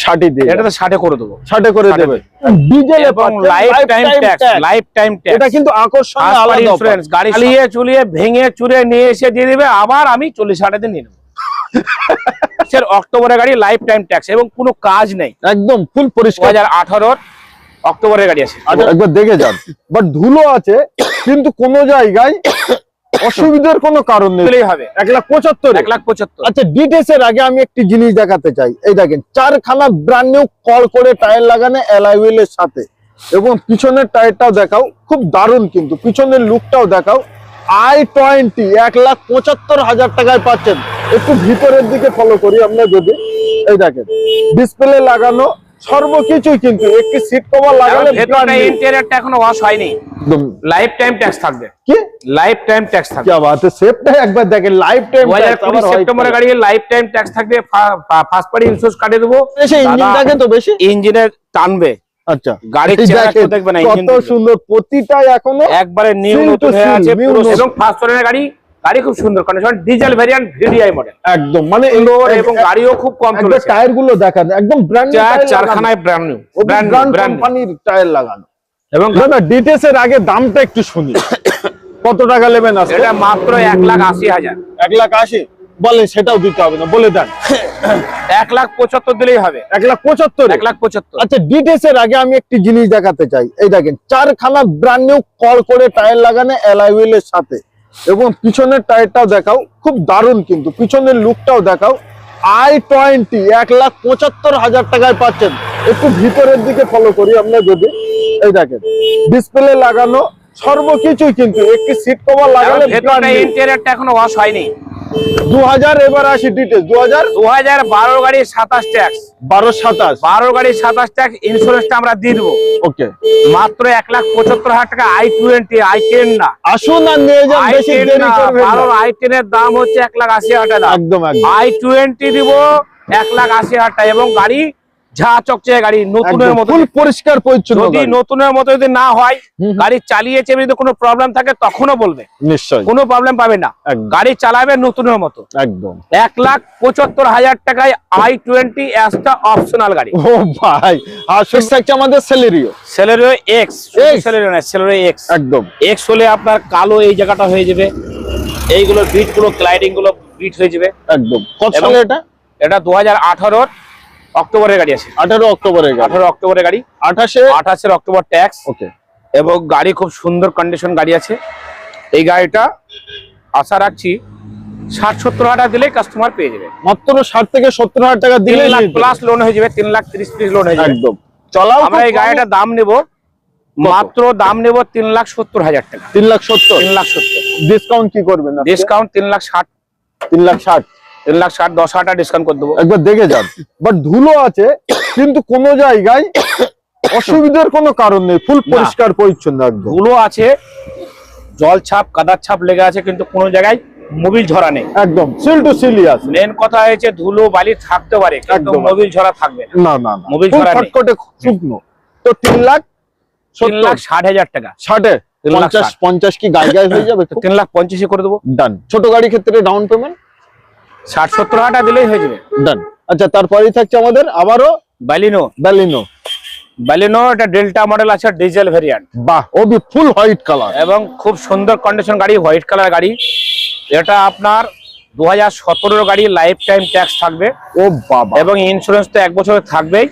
60 দিয়ে এটা তো 60 করে দেবো, 60 করে দেবে। ডিজেল এবং লাইফ টাইম ট্যাক্স এটা কিন্তু আকর্ষণীয় আলাদা ইন্স্যুরেন্স। গাড়ি চালিয়ে চুলিয়ে ভেঙে চুরে নিয়ে এসে দিয়ে দিবে, আবার আমি 40,000 দিয়ে নিয়ে নেবো। স্যার অক্টোবরের গাড়ি লাইফ টাইম ট্যাক্স এবং কোনো কাজ নেই, একদম ফুল পরিষ্কার। 2018 অক্টোবরের গাড়ি আছে। একবার দেখে যান, বাট ধুলো আছে কিন্তু কোনো জায়গায় অসুবিধার কোনো কারণ নেই। 1,75,000 1,75,000। আচ্ছা, ডিটেলস এর আগে আমি একটি জিনিস দেখাতে চাই। এই দেখেন 4খানা ব্র্যান্ড নিউ কল করে টায়ার লাগানো অ্যালয় হুইলের সাথে, এবং পিছনের টায়ারটাও দেখাও, খুব দারুণ কিন্তু পিছনের লুকটাও দেখাও। i20 1,75,000 টাকায় পাচ্ছেন। একটু ভিতরের দিকে ফলো করি আমরা যদি, এই দেখেন ডিসপ্লে লাগানো সর্বকিছুই, কিন্তু একটি সিট কভার লাগালে ভেতরটা ইন্টেরিয়রটা এখনো ওয়াশ হয়নি, একদম লাইফ টাইম ট্যাক্স থাকবে। কি লাইফ টাইম ট্যাক্স থাকবে? কি বাত है, সেফটা একবার দেখেন লাইফ টাইম ট্যাক্স। 2020 সেপ্টেম্বরের গাড়ি লাইফ টাইম ট্যাক্স থাকবে, ফার্স্ট পার্টি ইন্স্যুরেন্স কাটে দেবো। এসে ইঞ্জিন দেখেন তো বেশি ইঞ্জিনের টানবে। আচ্ছা, গাড়ির চেহারা দেখবে না, কত সুন্দর, প্রতিটাই এখনো একবারে নিউ নতুন হয়ে আছে পুরো। এবং ফার্স্ট ওনার গাড়ি, গাড়ি খুব সুন্দর condition, diesel variant VDI model একদম, মানে এবং গাড়িও খুব কম চলেছে। টায়ার গুলো দেখেন একদম ব্র্যান্ড নিউ, চারখানায় ব্র্যান্ড নিউ, ব্র্যান্ড কোম্পানির টায়ার লাগানো। এবং দাদা ডিটেলস এর আগে দামটা একটু শুনি, কত টাকা নেবেন? আজকে এটা মাত্র 1,80,000। 1,80,000 বলেন, সেটাও দিতে হবে না, বলে দেন। 1,75,000 দিলেই হবে। 1,75,000 1,75,000। আচ্ছা, ডিটেলস এর আগে আমি একটি জিনিস দেখাতে চাই। এই দেখেন 4খানা ব্র্যান্ড নিউ কল করে টায়ার লাগানো অ্যালয় হুইলের সাথে, এবং পিছনের টায়ারটাও দেখাও, খুব দারুণ কিন্তু পিছনের লুকটাও দেখাও। i20 1,75,000 টাকায় পাচ্ছেন। একটু ভিতরের দিকে ফলো করি আমরা যদি, এই দেখেন ডিসপ্লে লাগানো সর্বকিছুই, কিন্তু একটি সিট কভার লাগালে ভেতরটা ইন্টেরিয়রটা এখনো ওয়াশ হয়নি। 2000 এবার আসি ডিটেলস। 2012 গাড়ি 27 ট্যাক্স, 12 গাড়ি 27 ট্যাক্স। ইন্স্যুরেন্সটা আমরা দিয়ে দেবো ওকে, মাত্র 1,75,000 টাকা। i20 i10 না, আসুন আর নিয়ে যান, বেশি দেরি করবেন না। i10 এর দাম হচ্ছে 1,80,000 টাকা। একদম i20 দিব 1,80,000 টাকা। এবং গাড়ি ঝা চকচকে গাড়ি, নতুনের মতো, ফুল পরিষ্কার পরিচ্ছন্ন। যদি নতুনের মতো যদি না হয়, গাড়ি চালিয়েছে যদি কোনো প্রবলেম থাকে তখনও বলবে, নিশ্চয়ই কোনো প্রবলেম পাবে না। গাড়ি চালাবে নতুনের মতো। একদম 1,75,000 টাকায় i20 একটা অপশনাল গাড়ি। ও ভাই, আর শেষ থাকছে আমাদের সেলেরিও এক্স, সেলেরিও না, সেলেরিও এক্স। একদম এক্স হলে আপনার কালো এই জায়গাটা হয়ে যাবে, এইগুলো বিট গুলো, ক্লাইডিং গুলো বিট হয়ে যাবে একদম। কত সালে এটা? এটা 2018 অক্টোবরের গাড়ি আছে। 18 অক্টোবরের গাড়ি। 18 অক্টোবরের গাড়ি, 28 অক্টোবর ট্যাক্স। ওকে, এবং গাড়ি খুব সুন্দর কন্ডিশন গাড়ি আছে। এই গাড়িটা আশা রাখছি 60-70 হাজার দিলেই কাস্টমার পেয়ে যাবে। মাত্র 60 থেকে 70,000 টাকা দিলে 3 লাখ প্লাস লোন হয়ে যাবে, 3,30,000 লোন হয়ে যাবে একদম। চলাও আমরা এই গাড়িটার দাম নেব, মাত্র দাম নেব 3,70,000 টাকা। 3,70,000 ডিসকাউন্ট কি করবেন? ডিসকাউন্ট 3,60,000, 3,60,000 10,000 টাকা ডিসকাউন্ট করে দেবো। একবার দেখে যান, বাট ধুলো আছে কিন্তু কোনো জায়গায় অসুবিধার কোনো কারণ নেই, ফুল পরিষ্কার পরিচ্ছন্ন একদম। ধুলো আছে, জল ছাপ কাদার ছাপ লেগে আছে, কিন্তু কোনো জায়গায় মোবিল ঝরা নেই, একদম সিল টু সিলিয়াস। মেন কথা হয়েছে ধুলো বালি থাকতে পারে, কিন্তু মোবিল ঝরা থাকবে না। না মোবিল ঝরা নেই, ফটফটে শুকনো। তো 3,60,000 টাকা। 60 50 কি গায়ে হয়ে যাবে? 3,50,000 করে দেবো। ডান। ছোট গাড়ির ক্ষেত্রে ডাউন পেমেন্ট 60-70 হাজার টাকা দিলেই হয়ে যাবে। ডান। আচ্ছা, তারপরেই থাকছে আমাদের আবারও বালিনো, এটা ডেল্টা মডেল আছে, ডিজেল ভেরিয়েন্ট। বাহ, ও বি ফুল হোয়াইট কালার এবং খুব সুন্দর কন্ডিশন গাড়ি, হোয়াইট কালার গাড়ি। এটা আপনার 2017 গাড়ি, লাইফ টাইম ট্যাক্স থাকবে। ও বাবা, এবং ইন্স্যুরেন্স তো 1 বছরের থাকবেই।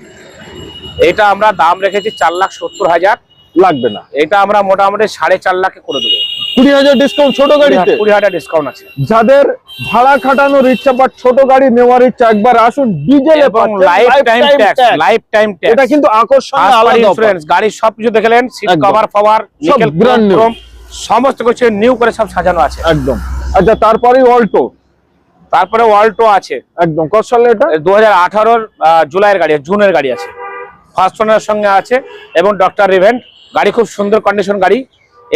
এটা আমরা দাম রেখেছি 4,70,000, লাগবে না। এটা আমরা মোটামুটি 4.5 লাখে করে দেবো। 20,000 ডিসকাউন্ট ছোট গাড়িতে, 20,000 ডিসকাউন্ট আছে। যাদের ভাড়া খাটানোর ইচ্ছা বা ছোট গাড়ি নেওয়ার ইচ্ছা, একবার আসুন ডিজেল এবং লাইফ টাইম ট্যাক্স। এটা কিন্তু আকর্ষণীয় আলাদা ইন্স্যুরেন্স। গাড়ি সবকিছু দেখলেন, সিট কভার পাওয়ার, নিকেল ক্রোম সমস্ত কিছু নিউ করে সব সাজানো আছে একদম। আচ্ছা, তারপরে অল্টো আছে একদম। কত সালে এটা? 2018 জুলাইয়ের গাড়ি, জুনের গাড়ি আছে, ফার্স্ট ওনার সঙ্গে আছে। এবং ডক্টর রিভেন্ট গাড়ি, খুব সুন্দর কন্ডিশন গাড়ি।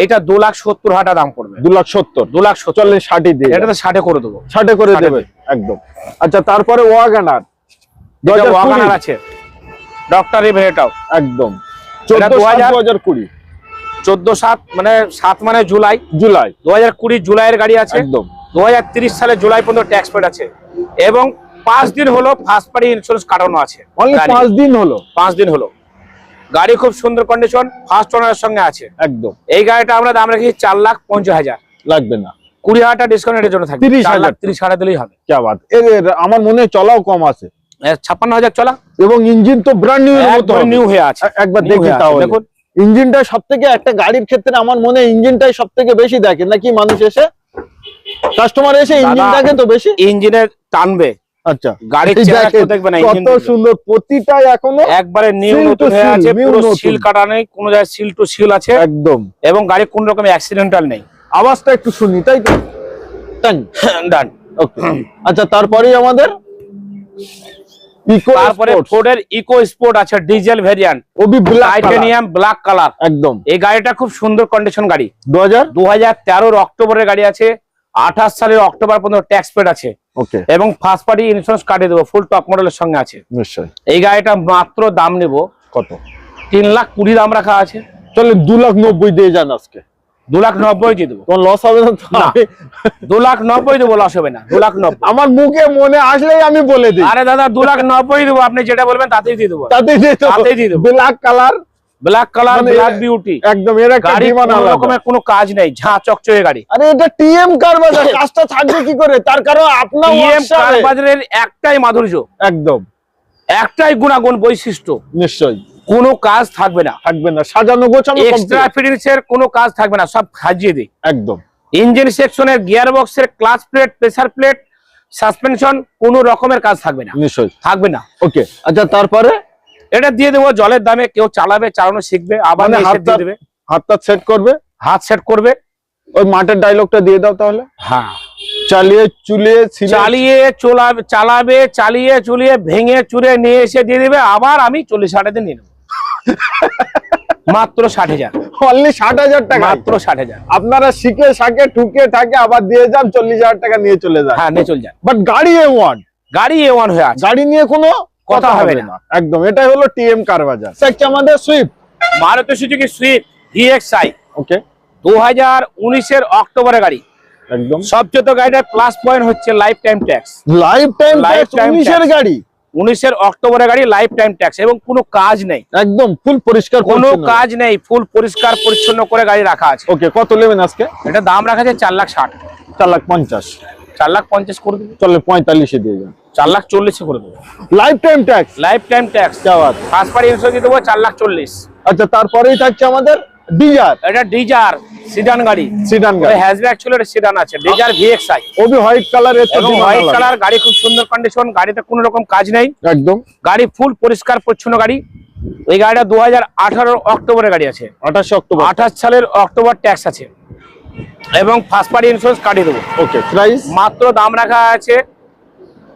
এটা 2,70,000 দাম পড়বে। 2,70,000 60 দিয়ে, এটা তো 60 করে দেবো, 60 করে দেবে একদম। আচ্ছা, তারপরে ওয়াগনার আছে, ডক্টর রিভেন্ট এটাও একদম 2020 14/7 মানে 7 মানে জুলাই 2020 জুলাইয়ের গাড়ি আছে। একদম 2030 সালে জুলাই পর্যন্ত ট্যাক্স পেড আছে। এবং 5 দিন হলো ফার্স্ট পার্টি ইন্স্যুরেন্স কাটানো আছে। অনলি 5 দিন হলো। 5 দিন হলো। গাড়ি খুব সুন্দর কন্ডিশন, ফার্স্ট ওনারের সঙ্গে আছে একদম। এই গাড়িটা আমরা দাম রেখেছি 4,50,000। লাগবে না, 20,000 টাকা ডিসকাউন্ট এর জন্য থাকবে। 30,000 30,000 দিলেই হবে। কি বাত, এর আমার মনে হয় চলাও কম আছে। 56,000 চলা, এবং ইঞ্জিন তো ব্র্যান্ড নিউ এর মতো নিউ হয়ে আছে। একবার দেখি তাহলে। দেখুন ইঞ্জিনটা সবথেকে, একটা গাড়ির ক্ষেত্রে আমার মনে হয় ইঞ্জিনটাই সবথেকে বেশি দেখে নাকি মানুষ এসে, কাস্টমার এসে ইঞ্জিনটাকে তো বেশি ইঞ্জিনে টানবে। আচ্ছা, গাড়ির চেহারা কেউ দেখবে না, কত সুন্দর, প্রতিটাই এখনো একবারে নিউ seal to নতুন হয়ে seal, আছে, new পুরো নতুন। সিল কাটা নেই, কোনো জায়গায় সিল টু সিল আছে একদম। এবং গাড়ি কোন রকম অ্যাক্সিডেন্টাল নেই। আওয়াজটা একটু শুনি, তাই তো? ডান। ওকে। আচ্ছা, তারপরেই আমাদের ইকো, তারপরে ফোর্ডের ইকো স্পোর্ট আছে ডিজেল ভেরিয়েন্ট, ওবি ব্ল্যাক টাইটানিয়াম ব্ল্যাক কালার। একদম। এই গাড়িটা খুব সুন্দর কন্ডিশন গাড়ি। 2013 অক্টোবরের গাড়ি আছে, 28 সালের অক্টোবর পর্যন্ত ট্যাক্স পেড আছে। ওকে। এবং ফার্স্ট পার্টি ইন্স্যুরেন্স কাটিয়ে দেবো, ফুল টপ মডেলের সঙ্গে আছে। নিশ্চয়ই। এই গাড়িটা মাত্র দাম নেব কত? 3,20,000 দাম রাখা আছে। চলে 2,90,000 দিয়ে যান আজকে। 2,90,000 দিয়ে দেবো। তোমার লস হবে না তো? না, 2,90,000 দেবো, লস হবে না। 2,90,000 আমার মুখে মনে আসলেই আমি বলে দিই। আরে দাদা 2,90,000 দেবো, আপনি যেটা বলবেন তাতেই দিয়ে দেবো। তাতেই দিয়ে দেবো। ব্ল্যাক কালার, ব্ল্যাক কালার, মানে ব্ল্যাক বিউটি একদম। এর একটা গাড়ি, ডিমান্ড কোনো আলাদা। রকমের কোনো কাজ নেই, ঝাঁ চকচকে গাড়ি। আরে এটা টিএম কার বাজার, কাজটা থাকবে কি করে? তার কারণ আপনার টিএম কার বাজারের একটাই মাধুর্য, একদম একটাই গুণাগুণ বৈশিষ্ট্য, নিশ্চয়ই কোনো কাজ থাকবে না। থাকবে না, সাজানো গোছানো এক্সট্রা ফিটিংস এর কোনো কাজ থাকবে না, সব সাজিয়ে দিই। একদম। ইঞ্জিন সেকশনের, গিয়ার বক্সের, clutch plate, pressure plate, suspension, কোনো রকমের কাজ থাকবে না, নিশ্চয়ই থাকবে না। ওকে। আচ্ছা, তারপরে এটা দিয়ে দেবো জলের দামে, কেউ চালাবে, চালানো শিখবে, আবার মানে এসে দিয়ে দেবে, হাতটা সেট করবে, হাত সেট করবে। ওই মাঠের ডায়লগটা দিয়ে দাও তাহলে। হ্যাঁ, চালিয়ে চুলিয়ে চালাবে, চালিয়ে চুলিয়ে ভেঙে চুরে নিয়ে এসে দিয়ে দিবে, আবার আমি 40,000 দিয়ে নিয়ে নেবো। মাত্র 60,000, অনলি 60,000 টাকা। মাত্র 60,000। আপনারা শিখে শাকে ঠুকে ঠাকে আবার দিয়ে যান, 40,000 টাকা নিয়ে চলে যান। হ্যাঁ, নিয়ে চলে যান। বাট গাড়ি A1, গাড়ি A1 হয়ে আছে, গাড়ি নিয়ে কোনো কথা হবে না। একদম। এটাই হলো টিএম কার বাজার। আচ্ছা, আমাদের Swift, Maruti Suzuki Swift VXI ওকে, 2019 অক্টোবরের গাড়ি। একদম। সবচেয়ে তো গাড়িটার প্লাস পয়েন্ট হচ্ছে life time tax. Lifetime tax, 19 এর গাড়ি, 19 অক্টোবরের গাড়ি, লাইফ টাইম ট্যাক্স এবং কোনো কাজ নেই, একদম ফুল পরিষ্কার, কোনো কাজ নেই, ফুল পরিষ্কার পরিচ্ছন্ন করে গাড়ি রাখা আছে। ওকে। কত নেবেন আজকে? এটা দাম রাখা আছে 4,60,000। 4,50,000। 4,50,000 করে দেবো। চলে 45 দিয়ে যান। 4,40,000 করে দেবো। Lifetime tax, lifetime tax, first party insurance দিয়ে দেবো 4,40,000। আচ্ছা, তারপরেই থাকছে আমাদের ডিজার, এটা ডিজার সিডান গাড়ি, সিডান গাড়ি, হ্যাচব্যাক ছিল, এটা সিডান আছে, ডিজার VXI ওবি হোয়াইট কালার, এর তো এবং হোয়াইট কালার। গাড়ি খুব সুন্দর কন্ডিশন, গাড়িতে কোনো রকম কাজ নেই, একদম। গাড়ি ফুল পরিষ্কার পরিচ্ছন্ন গাড়ি। এই গাড়িটা 2018 অক্টোবরের গাড়ি আছে, 28 অক্টোবর, 28 সালের অক্টোবর ট্যাক্স আছে এবং ফার্স্ট পার্টি ইন্স্যুরেন্স কাটিয়ে দেবো। ওকে। প্রাইস মাত্র দাম রাখা আছে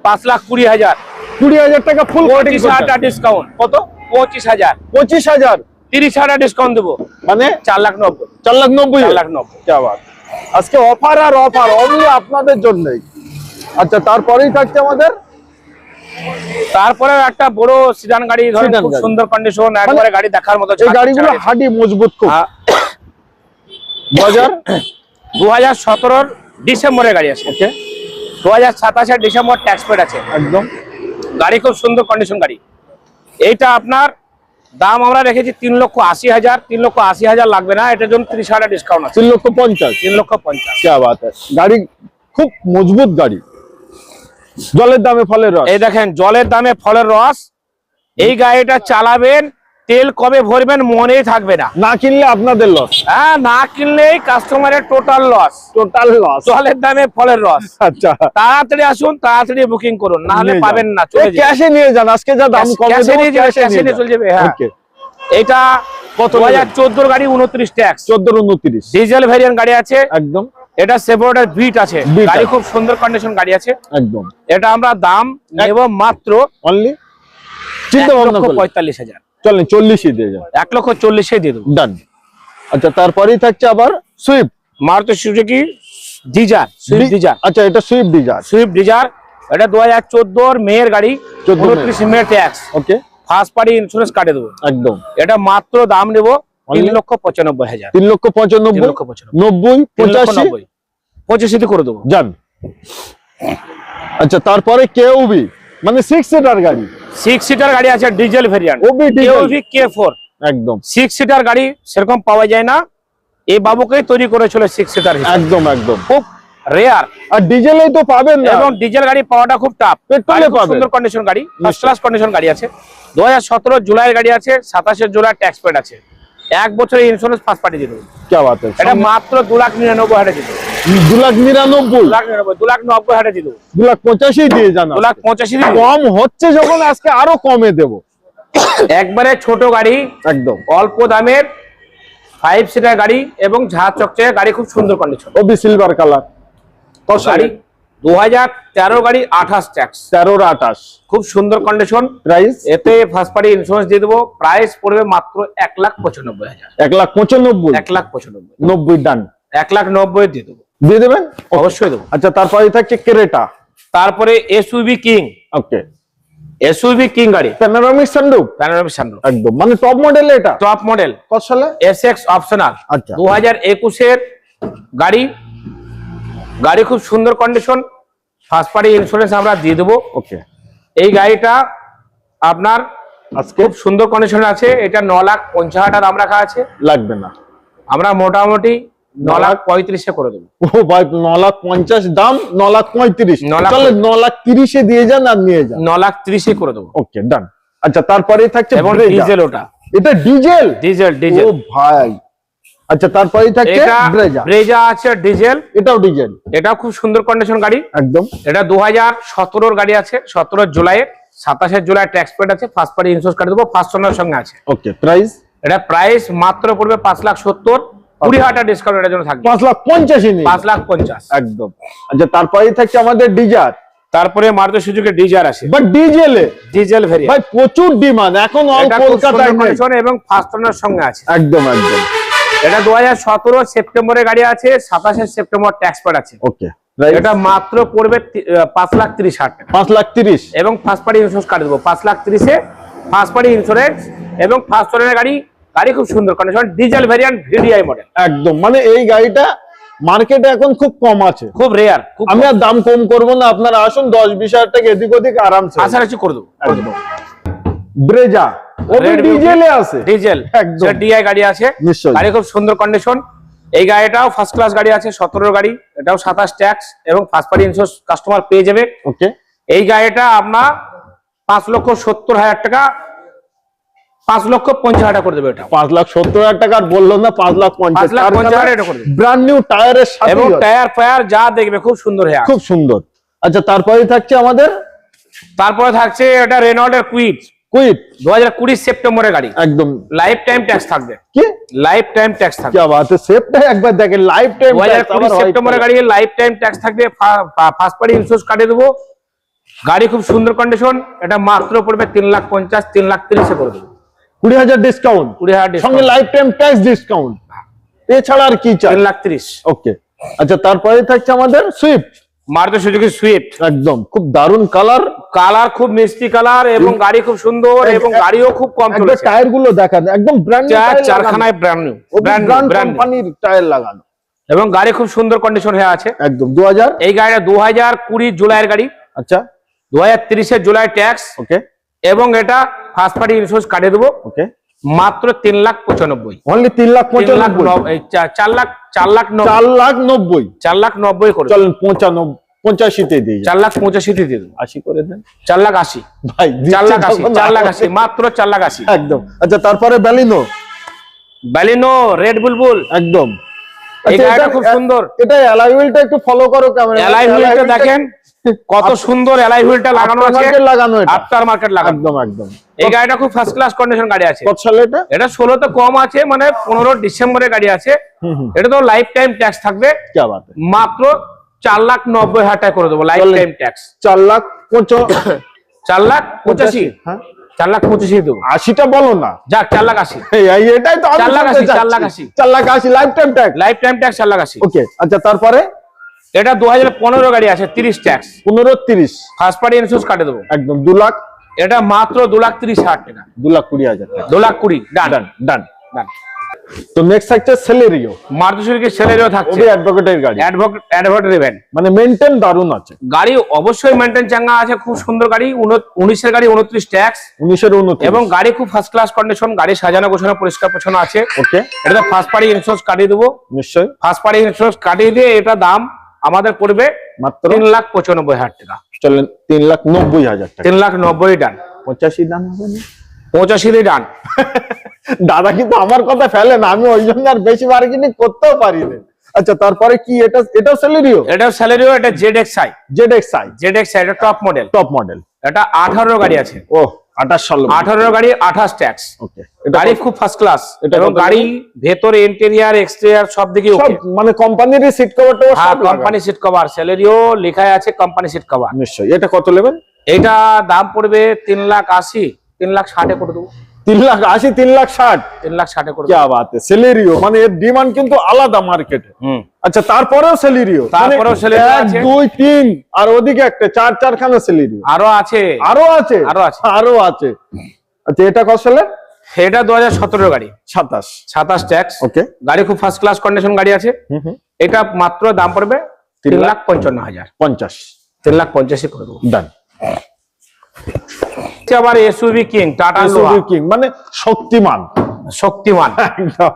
5,20,000। 20,000 টাকা ফুল 25,000 টাকা ডিসকাউন্ট। কত? 25,000, 25,000, 30,000 ডিসকাউন্ট দেবো, মানে 4,90,000। 4,90,000। 4,90,000। কি বাত, আজকে অফার আর অফার অনলি আপনাদের জন্যই। আচ্ছা, তারপরেই থাকছে আমাদের তারপরে একটা বড় সিডান গাড়ি, ধরেন সিডান খুব গাড়ি। সুন্দর কন্ডিশন, একবারে গাড়ি দেখার মতো। এই গাড়িগুলো হাডি মজবুত খুব। 2017 ডিসেম্বরের গাড়ি আছে, ওকে। 2027 ডিসেম্বর ট্যাক্স পেড আছে, একদম। গাড়ি খুব সুন্দর কন্ডিশন গাড়ি। এইটা আপনার দাম আমরা রেখেছি 3,80,000। 3,80,000 লাগবে না, এটার জন্য 30,000 ডিসকাউন্ট আছে, 3,50,000। 3,50,000। কি বাত, গাড়ি খুব মজবুত গাড়ি। জলের দামে ফলের রস। এই দেখেন, জলের দামে ফলের রস। এই গাড়িটা চালাবেন, তেল কবে ভরবেন মনেই থাকবে না, না কিনলে আপনাদের লস। হ্যাঁ, না কিনলেই কাস্টমারের টোটাল লস, টোটাল লস। জলের দামে ফলের রস। আচ্ছা, তাড়াতাড়ি আসুন, তাড়াতাড়ি বুকিং করুন, না হলে পাবেন না, চলে যাবে। ক্যাশে নিয়ে যান, আজকে যা দাম কমে ক্যাশে নিয়ে যাবে, ক্যাশে নিয়ে যান। চলে যাবে। হ্যাঁ, ওকে। এটা কত? 2014 গাড়ি, 29 ট্যাক্স, 14,29। ডিজেল ভ্যারিয়েন্ট গাড়ি আছে। একদম। এটা সেভোর্ডের বিট আছে, বিট গাড়ি আছে। খুব সুন্দর কন্ডিশন গাড়ি আছে। একদম। এটা আমরা দাম নেব মাত্র অনলি চিন্তা ভাবনা করুন 1,45,000। চলেন 40 দিয়ে যান। 1,40,000 দিয়ে দেবো। ডান। আচ্ছা, তারপরেই থাকছে আবার Swift, Maruti Suzuki desire, Swift desire. আচ্ছা, এটা সুইফট ডিজার, সুইফট ডিজার। এটা 2014 মেয়ের গাড়ি, 29 মে ট্যাক্স। ওকে। ফার্স্ট পার্টি ইন্স্যুরেন্স কাটে দেবো। একদম। এটা মাত্র দাম নেব 3,95,000। 3,95,000, 90, 85, 85 করে দেবো। যান। আচ্ছা, তারপরে কেউবি মানে 6 সিটার গাড়ি, 6 সিটার গাড়ি আছে, diesel variant, Obi diesel K4। একদম 6 সিটার গাড়ি সেরকম পাওয়া যায় না, এই বাবুকেই তৈরি করেছিল 6 সিটার, একদম একদম খুব রেয়ার। আর ডিজেলেই তো পাবেন না, এবং ডিজেল গাড়ি পাওয়াটা খুব টাফ। পেট্রোলে পাবেন। সুন্দর কন্ডিশন গাড়ি, ফার্স্ট ক্লাস কন্ডিশন গাড়ি আছে। 2017 জুলাইয়ের গাড়ি আছে, 27 জুলাই ট্যাক্স পেড আছে, 1 বছরের ইন্স্যুরেন্স ফার্স্ট পার্টি দিয়ে দেবো। কি বাত আছে, এটা মাত্র 2,99,000 দিয়ে দেবো। 2,99,000 2,90,000 দিয়ে দেবো। 2,85,000 দিয়ে জানা 2,85,000 দিয়ে দেবো। কম হচ্ছে যখন, আজকে আরো কমে দেবো। একবারে ছোট গাড়ি, একদম অল্প দামের 5 সিটার গাড়ি এবং ঝাঁ চকচকে গাড়ি, খুব সুন্দর কন্ডিশন ওবি সিলভার কালার। গাড়ি। 2013 গাড়ি, 28 ট্যাক্স, 13/28 খুব সুন্দর কন্ডিশন। প্রাইস এতে ফার্স্ট পার্টি ইন্স্যুরেন্স দিয়ে দেবো। প্রাইস পড়বে মাত্র 1,95,000। 1,95,000 1,95,000 90 ডান 1,90,000 দিয়ে দেবো। দিয়ে দেবেন, অবশ্যই দেবো। আচ্ছা তারপরে থাকছে ক্রেটা। তারপরে এসইউভি কিং, ওকে এসইউভি কিং গাড়ি, প্যানোরামিক সানরুফ, প্যানোরামিক সানরুফ, একদম মানে টপ মডেল। এটা টপ মডেল, কত সালে? এসএক্স অপশনাল, আচ্ছা 2021 এর গাড়ি। গাড়ি খুব সুন্দর কন্ডিশন, ফার্স্ট পার্টি ইন্স্যুরেন্স আমরা দিয়ে দেবো। ওকে এই গাড়িটা আপনার আজকে খুব সুন্দর কন্ডিশন আছে। এটা 9,50,000 দাম রাখা আছে, লাগবে না, আমরা মোটামুটি 9,35,000 করে দেবো। ও ভাই 9,50,000 দাম, 9,35,000 9,00,000 চলে 9,30,000 দিয়ে যান আর নিয়ে যান। 9,30,000 করে দেবো। ওকে ডান। আচ্ছা তারপরে থাকছে এবং ব্রেজা। ডিজেল, ওটা এটা ডিজেল, ডিজেল, ও ডিজেল। ভাই। আচ্ছা তারপরে থাকছে এটা ব্রেজা, ব্রেজা আছে ডিজেল, এটাও ডিজেল এটাও খুব সুন্দর কন্ডিশন গাড়ি। একদম। এটা 2017 গাড়ি আছে, 17 জুলাই, 27 জুলাই ট্যাক্স পেড আছে, ফার্স্ট পার্টি ইন্স্যুরেন্স কাটে দেবো, ফার্স্ট ওনার সঙ্গে আছে। ওকে প্রাইস এটা প্রাইস মাত্র পড়বে 5,70,000, 20,000 ডিসকাউন্ট এটার জন্য থাকবে। 5,85,000 নেই 5,50,000 একদম। আচ্ছা তারপরে থাকছে আমাদের ডিজার, তারপরে মারুতি সুজুকি ডিজার আছে, বাট ডিজেলে ডিজেল ভেরিয়েন্ট। ভাই প্রচুর ডিমান্ড এখন, অল এটা খুব কলকাতায় সুন্দর নেই। কন্ডিশন এবং ফার্স্ট ওনার সঙ্গে আছে। একদম একদম। এটা 2017 সেপ্টেম্বরে গাড়ি আছে, 27 সেপ্টেম্বর ট্যাক্স পেড আছে। ওকে এটা মাত্র পড়বে 5,30,000 টাকা 5,30,000 এবং ফার্স্ট পার্টি ইন্স্যুরেন্স কাটে দেবো 5,30,000-এ। ফার্স্ট পার্টি ইন্স্যুরেন্স এবং ফার্স্ট ওনার গাড়ি, গাড়ি খুব সুন্দর condition, diesel variant, VDI model, একদম। মানে এই গাড়িটা মার্কেটে এখন খুব কম আছে, খুব রেয়ার। আমি আর দাম কম করবো না, আপনারা আসুন 10-20,000 টাকা এদিক ওদিক আরামসে আশারাশি করে দেবো। একদম। ব্রেজা ওবি Red ডিজেলে আছে, ডিজেল, একদম। ডিআই গাড়ি আছে, নিশ্চয়ই। গাড়ি খুব সুন্দর কন্ডিশন। এই গাড়িটাও ফার্স্ট ক্লাস গাড়ি আছে, 17 গাড়ি, এটাও 27 ট্যাক্স এবং ফার্স্ট পার্টি ইন্স্যুরেন্স কাস্টমার পেয়ে যাবে। ওকে এই গাড়িটা আপনার 5,70,000 টাকা, 5,50,000 টাকা করে দেবে। এটা 5,70,000 টাকা আর বললো না, 5,50,000 5,50,000 এটা করে দেবে। ব্র্যান্ড নিউ টায়ারের সাথে এবং টায়ার ফায়ার যা দেখবে খুব সুন্দর হয়ে আছে। খুব সুন্দর। আচ্ছা তারপরে থাকছে আমাদের তারপরে থাকছে এটা রেনল্ডের কুইট, কুইট 2020 সেপ্টেম্বরের গাড়ি, একদম। লাইফ টাইম ট্যাক্স থাকবে, কি লাইফ টাইম ট্যাক্স থাকবে। কি বাত আছে, সেফটা একবার দেখেন, লাইফ টাইম 2020 সেপ্টেম্বরের গাড়ি, লাইফ টাইম ট্যাক্স থাকবে, ফার্স্ট পার্টি ইন্স্যুরেন্স কাটিয়ে দেবো। গাড়ি খুব সুন্দর কন্ডিশন, এটা মাত্র পড়বে 3,50,000, 3,30,000 করে দেবো। 20,000 ডিসকাউন্ট, 20,000 সঙ্গে লাইফ টাইম ট্যাক্স ডিসকাউন্ট, এছাড়া আর কি চাই? 3,30,000। ওকে। আচ্ছা তারপরে থাকছে আমাদের সুইফট, মারুতি সুজুকি সুইফট, একদম খুব দারুন কালার, কালার খুব মিষ্টি কালার এবং গাড়ি খুব সুন্দর এবং গাড়িও খুব কম একবার চলেছে। টায়ার গুলো দেখান, একদম ব্র্যান্ড নিউ চারখানায় ব্র্যান্ড নিউ, ব্র্যান্ড কোম্পানির টায়ার লাগানো, এবং গাড়ি খুব সুন্দর কন্ডিশন হয়ে আছে। একদম 2000। এই গাড়িটা 2020 জুলাইয়ের গাড়ি, আচ্ছা 2030 জুলাই ট্যাক্স ওকে এবং এটা ফার্স্ট পার্টি ইন্স্যুরেন্স কাটিয়ে দেবো ওকে। মাত্র 3,95,000, অনলি 3,95,000, 4,90,000 4,90,000 করে চলেন 85 তে দিই, 4,85,000 দিয়ে দেবো। 80 করে দেন 4,80,000, ভাই, 4,80,000, মাত্র 4,80,000। একদম। আচ্ছা তারপরে ব্যালিনো, ব্যালিনো রেড বুলবুল, একদম। এই আচ্ছা, গাড়িটা এটা- খুব সুন্দর। এটা অ্যালয় হুইলটা একটু ফলো করো ক্যামেরা, অ্যালাই হুইলটা দেখেন কত সুন্দর, অ্যালাই হুইলটা লাগানো আছে, লাগানো এটা আফটার মার্কেট লাগানো। একদম একদম। এই গাড়িটা খুব ফার্স্ট ক্লাস কন্ডিশন গাড়ি আছে। কত সালে এটা? এটা 16 তে কম আছে, মানে 15 ডিসেম্বরের গাড়ি আছে। এটা তো লাইফ টাইম ট্যাক্স থাকবে, কি বাত है, মাত্র 4,90,000 টাকা করে দেবো লাইফ টাইম ট্যাক্স। 4,85,000, 4,85,000, হ্যাঁ 4,85,000 দেবো। 80টা বলো না, যাক 4,80,000, এটাই তো আমি 4,80,000, 4,80,000 4,80,000 life time tax. Lifetime tax 4,80,000। ওকে। আচ্ছা তারপরে এটা 2015 গাড়ি আছে, 30 ট্যাক্স, 15-30 ফার্স্ট পার্টি ইন্স্যুরেন্স কাটে দেবো। একদম 2 লাখ, এটা মাত্র 2,30,000 টাকা, 2,20,000 টাকা। 2,20,000 ডান ডান ডান। ডান। তো নেক্সট থাকছে সেলেরিও, মারুতি সুজুকি সেলেরিও থাকছে, ওই অ্যাডভোকেটের গাড়ি, অ্যাডভোকেট রিভেন। মানে মেইনটেইন দারুণ আছে গাড়ি অবশ্যই মেইনটেইন চাঙ্গা আছে, খুব সুন্দর গাড়ি। 19 গাড়ি 29 ট্যাক্স 1929 এবং গাড়ি খুব ফার্স্ট ক্লাস কন্ডিশন, গাড়ি সাজানো গোছানো পরিষ্কার পরিচ্ছন্ন আছে। ওকে, এটা ফার্স্ট পার্টি ইন্স্যুরেন্স কাটিয়ে দেবো, নিশ্চয়ই ফার্স্ট পার্টি ইন্স্যুরেন্স কাটিয়ে দিয়ে এটা দাম আমাদের পড়বে মাত্র 3,95,000 টাকা। চলেন 3,90,000 টাকা, 3,90,000 ডান, 85 দাম হবে না 85 ডান। দাদা কিন্তু আমার কথা ফেলে না, আমি ওই জন্য আর বেশি বার্গেনিং করতেও পারি না। আচ্ছা তারপরে কি এটাও সেলেরিও? এটাও সেলেরিও, এটা ZXi, ZXi, এটা টপ মডেল, টপ মডেল। এটা 18 গাড়ি আছে। ও 28 সাল, 18 গাড়ি 28 ট্যাক্স। ওকে, গাড়ি খুব ফার্স্ট ক্লাস, এটা এবং কত গাড়ি ভেতরে ইন্টেরিয়র এক্সটেরিয়র সব দিকে সব ওকে। মানে কোম্পানির সিট কভারটা হ্যাঁ, সব লাগানো। কোম্পানি সিট কভার, সেলেরিও লেখা আছে কোম্পানি সিট কভার। নিশ্চয়ই। এটা কত নেবেন? এটা দাম পড়বে 3,80,000, 3,60,000 করে দেবো, 3,80,000, 3,60,000। 3,60,000 করে কি দেবো। বাত है, সেলেরিও মানে এর ডিমান্ড কিন্তু আলাদা মার্কেটে। আচ্ছা তারপরেও সেলেরিও, তারপরেও Celerio আছে। 1 2 3 আর ওদিকে একটা 4 খানা সেলেরিও আরো আছে, আরো আছে, আরো আছে। আরো আছে। আচ্ছা এটা কত সালে? এটা 2017 গাড়ি, 27 ট্যাক্স। ওকে, গাড়ি খুব ফার্স্ট ক্লাস কন্ডিশন গাড়ি আছে। এটা মাত্র দাম পড়বে 3,55,000, 50 3,85,000 করে দেবো। ডান। আবার SUV king, tata SUV king মানে শক্তিমান, শক্তিমান। একদম।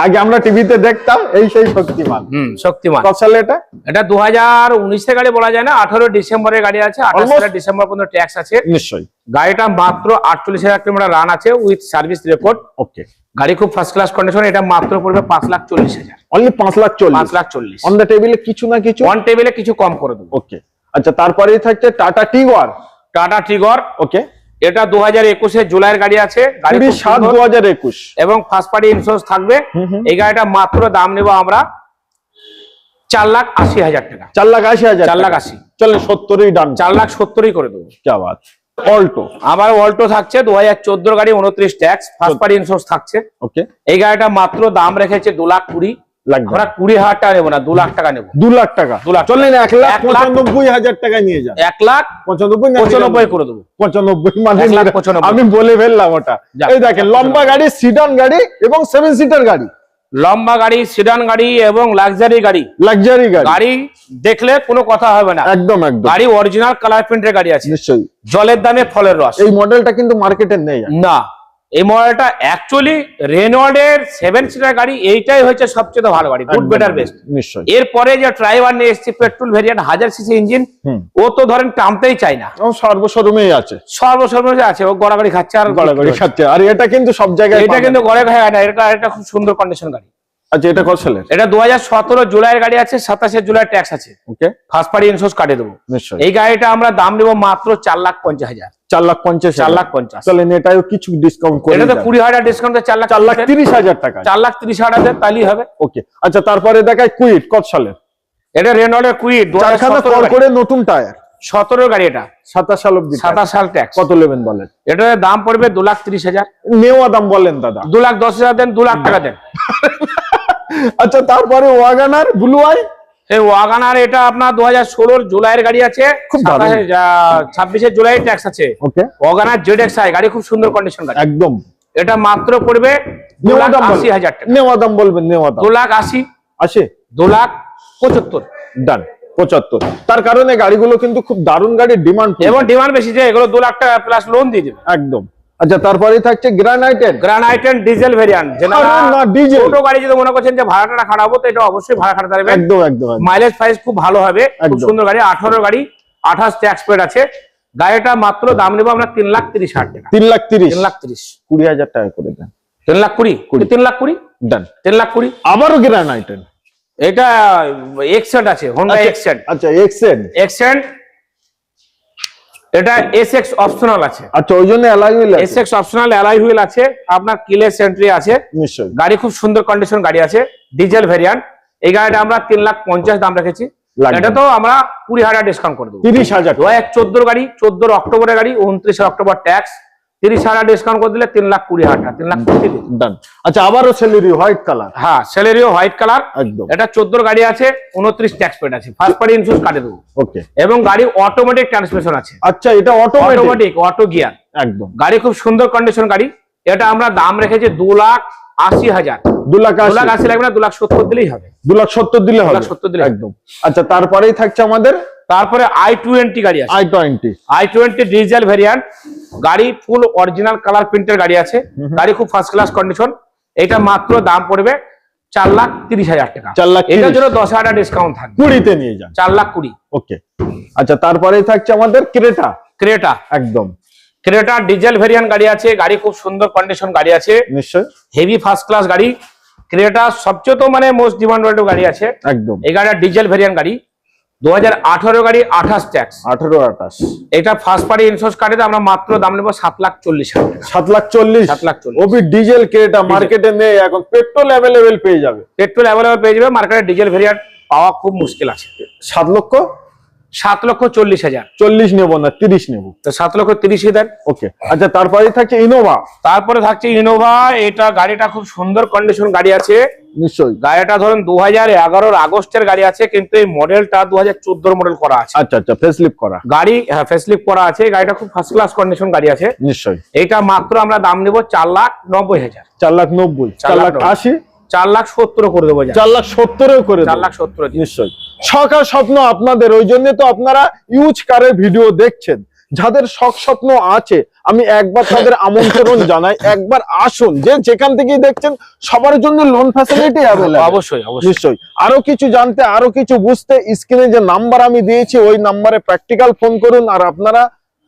আগে আমরা টিভিতে দেখতাম এই সেই শক্তিমান। শক্তিমান। কত সালে এটা? এটা 2019 গাড়ি বলা যায় না, 18 ডিসেম্বরের গাড়ি আছে, 28 Almost- সালের ডিসেম্বর পর্যন্ত ট্যাক্স আছে। নিশ্চয়ই। গাড়িটা মাত্র 48,000 কিলোমিটার রান আছে উইথ সার্ভিস রেকর্ড। ওকে, গাড়ি খুব ফার্স্ট ক্লাস কন্ডিশন। এটা মাত্র পড়বে 5,40,000, অনলি 5,40,000। 5,40,000 অন দ্য টেবিলে কিছু না কিছু ওয়ান টেবিলে কিছু কম করে দেবো। ওকে। আচ্ছা তারপরেই থাকছে টাটা টিগর। টাটা টিগর, ওকে, এটা 2021 জুলাইয়ের গাড়ি আছে। গাড়ি খুব 27 সুন্দর 2021 এবং ফার্স্ট পার্টি ইন্স্যুরেন্স থাকবে। এই গাড়িটা মাত্র দাম নেব আমরা 4,80,000 টাকা, 4,80,000, 4,80,000। চলে 70ই ডান। 4,70,000 করে দেবো। কি বাত। অল্টো, আবার অল্টো থাকছে 2014 গাড়ি, 29 ট্যাক্স, ফার্স্ট পার্টি ইন্স্যুরেন্স থাকছে। ওকে, এই গাড়িটা মাত্র দাম রেখেছে 2,20,000। লাগবে আমরা 20,000 টাকা নেবো না, 2 লাখ টাকা নেবো। 2 লাখ টাকা। 2 লাখ। চলেন 1,95,000 1,95,000 টাকায় নিয়ে যান। 1,95,000 করে দেবো। 95 মানে 1,95,000 আমি বলে ফেললাম ওটা। যাক, এই দেখেন লম্বা গাড়ি, সিডান গাড়ি এবং 7 সিটার গাড়ি, লম্বা গাড়ি, সিডান গাড়ি এবং লাক্সারি গাড়ি। লাক্সারি গাড়ি। গাড়ি দেখলে কোনো কথা হবে না, একদম একদম। গাড়ি অরিজিনাল কালার প্রিন্টের গাড়ি আছে। নিশ্চয়ই। জলের দামে ফলের রস। এই মডেলটা কিন্তু মার্কেটে নেই না, এই মডেলটা অ্যাকচুয়ালি রেনল্ডের 7 সিটার গাড়ি, এইটাই হচ্ছে সবচেয়ে ভালো গাড়ি, গুড বেটার বেস্ট। নিশ্চয়ই। এরপরে যে ড্রাইভার নিয়ে এসেছি পেট্রোল ভেরিয়েন্ট 1000 সিসি ইঞ্জিন, ও তো ধরেন টানতেই চায় না, ও সর্বশোরুমেই আছে, সর্বসর্বশে আছে, ও গড়াগড়ি খাচ্ছে আর গড়াগড়ি খাচ্ছে। আর এটা কিন্তু সব জায়গায় এটা কিন্তু গড়ে খায় না, এটা খুব সুন্দর কন্ডিশন গাড়ি। আচ্ছা এটা কত সালের? এটা 2017 জুলাইয়ের গাড়ি আছে, 27 জুলাই ট্যাক্স আছে। ওকে, ফার্স্ট পার্টি ইন্স্যুরেন্স কাটিয়ে দেবো। নিশ্চয়ই। এই গাড়িটা আমরা দাম নেবো মাত্র 4,50,000, 4,50,000, 4,50,000। চলেন এটাও কিছু ডিসকাউন্ট করে এটা তো দেন। 20,000 ডিসকাউন্ট, 4,30,000 টাকা। 4,30,000 তাইলেই হবে। ওকে, আচ্ছা তারপরে দেখায় কুইট কত সালের? এটা রেনল্ডের কুইট, চারখানা কল করে নতুন টায়ার, 17 গাড়ি, এটা 27 সাল অবধি। 27 সাল ট্যাক্স। কত নেবেন বলেন? এটার দাম পড়বে 2,30,000। নেওয়া দাম বলেন দাদা। 2,10,000 দেন, 2 লাখ টাকা দেন। আচ্ছা তারপরে ওয়াগনার ব্লু আই। এই ওয়াগানার এটা আপনার 2016 জুলাইয়ের গাড়ি আছে, খুব ভালো। 26 জুলাই ট্যাক্স আছে। ওকে, ওয়াগানার ZXi গাড়ি খুব সুন্দর কন্ডিশন গাড়ি। একদম। এটা মাত্র পড়বে নেওয়া দাম 2,80,000 টাকা। নেওয়া দাম বলবেন, নেওয়া দাম 2,80,000, আসে 2,75,000। ডান। 75। তার কারণে গাড়িগুলো কিন্তু খুব দারুণ গাড়ি, ডিমান্ড এবং ডিমান্ড বেশি, যে এগুলো 2 লাখ টাকা প্লাস লোন দিয়ে দেবে। একদম। আচ্ছা তারপরেই থাকছে গ্রানাইটের। গ্রানাইটেন ডিজেল ভেরিয়েন্ট, যেটা না ডিজেল, ছোট গাড়ি যদি মনে করছেন যে ভাড়াটা খারাপ, তো এটা অবশ্যই ভাড়া খাটাতে পারবে। একদম একদম একদম। মাইলেজ প্রাইস খুব ভালো হবে, খুব একদম। সুন্দর গাড়ি। 18 গাড়ি, 28 ট্যাক্স পেড আছে। গাড়িটা মাত্র দাম নেবো আমরা 3,30,000 টাকা। 3,30,000, 3,30,000, 20,000 টাকা করে দেন। 3,20,000, 3,20,000, ডান। 3,20,000। আবারও গ্রানাইটের। এটা এক্সেন্ট আছে, হোন্ডা এক্সেন্ট। আচ্ছা এক্সেন্ট। এক্সেন্ট এটা এসএক্স অপশনাল আছে। আচ্ছা ওই জন্য অ্যালয় হুইল আছে। এসএক্স অপশনাল অ্যালয় হুইল আছে, আপনার কিলেস এন্ট্রি আছে। নিশ্চয়ই। গাড়ি খুব সুন্দর কন্ডিশন গাড়ি আছে, ডিজেল ভেরিয়েন্ট। এই গাড়িটা আমরা 3,50,000 দাম রেখেছি। এটা তো আমরা 20,000 ডিসকাউন্ট করে দেবো। 30,000। 2014 গাড়ি, 14 অক্টোবরের গাড়ি, 29 অক্টোবর ট্যাক্স। 30,000 ডিসকাউন্ট করে দিলে 3,20,000 টাকা, 3,20,000 ডান। আচ্ছা আবারও সেলেরি হোয়াইট কালার। হ্যাঁ, সেলেরিও হোয়াইট কালার। একদম। এটা 14 গাড়ি আছে, 29 ট্যাক্স পেড আছে, ফার্স্ট পার্টি ইন্স্যুরেন্স কাটে দেবো। ওকে। এবং গাড়ি অটোমেটিক ট্রান্সমিশন আছে। আচ্ছা এটা অটোমেটিক, অটো গিয়ার। একদম। গাড়ি খুব সুন্দর কন্ডিশন গাড়ি। এটা আমরা দাম রেখেছি 2,80,000। 2,80,000 2,80,000 লাগবে না, 2,70,000 দিলেই হবে। 2,70,000 দিলে হবে, 2,70,000 দিলে একদম। আচ্ছা, তারপরেই থাকছে আমাদের তারপরে i20 গাড়ি আছে। i20 i20 ডিজেল ভেরিয়েন্ট গাড়ি, ফুল অরিজিনাল কালার প্রিন্টের গাড়ি আছে। গাড়ি খুব ফার্স্ট ক্লাস কন্ডিশন। এটা মাত্র দাম পড়বে 4,30,000 টাকা। 4,30,000 এটার জন্য 10,000 টাকা ডিসকাউন্ট থাকবে। 20 নিয়ে যান, 4,20,000। ওকে। আচ্ছা, তারপরেই থাকছে আমাদের ক্রেটা। ক্রেটা, একদম ক্রেটা ডিজেল ভেরিয়েন্ট গাড়ি আছে। গাড়ি খুব সুন্দর কন্ডিশন গাড়ি আছে, নিশ্চয়, হেভি ফার্স্ট ক্লাস গাড়ি। ক্রেটা সবচেয়ে তো মানে মোস্ট ডিমান্ডেড গাড়ি আছে একদম। এই গাড়িটা ডিজেল ভেরিয়েন্ট গাড়ি, 2018 গাড়ি, 28 ট্যাক্স। 18-28 এটা ফার্স্ট পার্টি ইন্স্যুরেন্স কার্ডে আমরা মাত্র দাম নেব 7,40,000 টাকা। 7,40,000 7,40,000 ওবি ডিজেল ক্রেটা মার্কেটে নেই এখন, পেট্রোল অ্যাভেলেবেল পেয়ে যাবে। পেট্রোল অ্যাভেলেবল পেয়ে যাবে, মার্কেটে ডিজেল ভেরিয়েন্ট পাওয়া খুব মুশকিল আছে। 7,40,000 7,40,000। নেব না, 30 নেব, তো 7,30,000 দেন। ওকে। আচ্ছা, তারপরেই থাকছে ইনোভা। তারপরে থাকছে ইনোভা। এটা গাড়িটা খুব সুন্দর কন্ডিশন গাড়ি আছে। নিশ্চয়ই, গাড়িটা ধরুন 2011 আগস্টের গাড়ি আছে, কিন্তু এই মডেলটা 2014 মডেল করা আছে। আচ্ছা আচ্ছা, ফেসলিফট করা গাড়ি, হ্যাঁ ফেসলিফট করা আছে। গাড়িটা খুব ফার্স্ট ক্লাস কন্ডিশন গাড়ি আছে। নিশ্চয়ই। এটা মাত্র আমরা দাম নেব 4,90,000। 4,90,000, 4,80,000, 4,70,000 করে দেবো। 4,70,000 করে দেব। 4,70,000। নিশ্চয়ই। শখা স্বপ্ন আপনাদের, ওই জন্য তো আপনারা ইউজ কারের ভিডিও দেখছেন। যাদের শখ স্বপ্ন আছে, আমি একবার তাদের আমন্ত্রণ জানাই, একবার আসুন। যে যেখান থেকে দেখছেন সবার জন্য লোন ফ্যাসিলিটি অ্যাভেলেবল। অবশ্যই অবশ্যই। নিশ্চয়ই। আরো কিছু জানতে, আরো কিছু বুঝতে, স্ক্রিনে যে নাম্বার আমি দিয়েছি ওই নাম্বারে প্র্যাকটিক্যাল ফোন করুন। আর আপনারা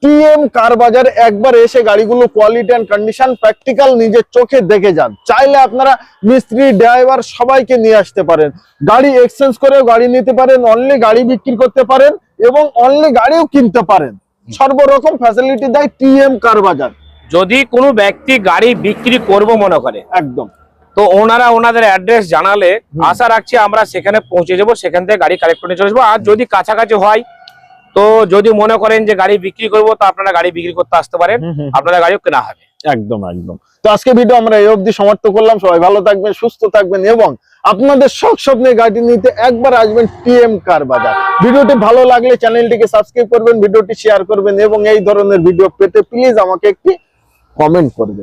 টিএম কার বাজার একবার এসে গাড়িগুলো কোয়ালিটি এন্ড কন্ডিশন প্র্যাকটিক্যাল নিজের চোখে দেখে যান। চাইলে আপনারা মিস্ত্রি, ড্রাইভার সবাইকে নিয়ে আসতে পারেন। গাড়ি এক্সচেঞ্জ করেও গাড়ি নিতে পারেন, অনলি গাড়ি বিক্রি করতে পারেন এবং অনলি গাড়িও কিনতে পারেন। সর্বরকম ফ্যাসিলিটি দেয় টিএম কার বাজার। যদি কোনো ব্যক্তি গাড়ি বিক্রি করব মনে করে, একদম, তো ওনারা ওনাদের অ্যাড্রেস জানালে আশা রাখছি আমরা সেখানে পৌঁছে যাবো, সেখান থেকে গাড়ি কালেক্ট করে চলে আসবো। আর যদি কাছাকাছি হয়, তো যদি মনে করেন যে গাড়ি বিক্রি করব, তো আপনারা গাড়ি বিক্রি করতে আসতে পারেন, আপনারা গাড়িও কেনা হবে। একদম একদম। তো আজকে ভিডিও আমরা এই অবধি সমাপ্ত করলাম। সবাই ভালো থাকবেন, সুস্থ থাকবেন এবং আপনাদের শখ স্বপ্নের গাড়ি নিতে একবার আসবেন টিএম কার বাজার। ভিডিওটি ভালো লাগলে চ্যানেলটিকে সাবস্ক্রাইব করবেন, ভিডিওটি শেয়ার করবেন এবং এই ধরনের ভিডিও পেতে প্লিজ আমাকে একটি কমেন্ট করবেন।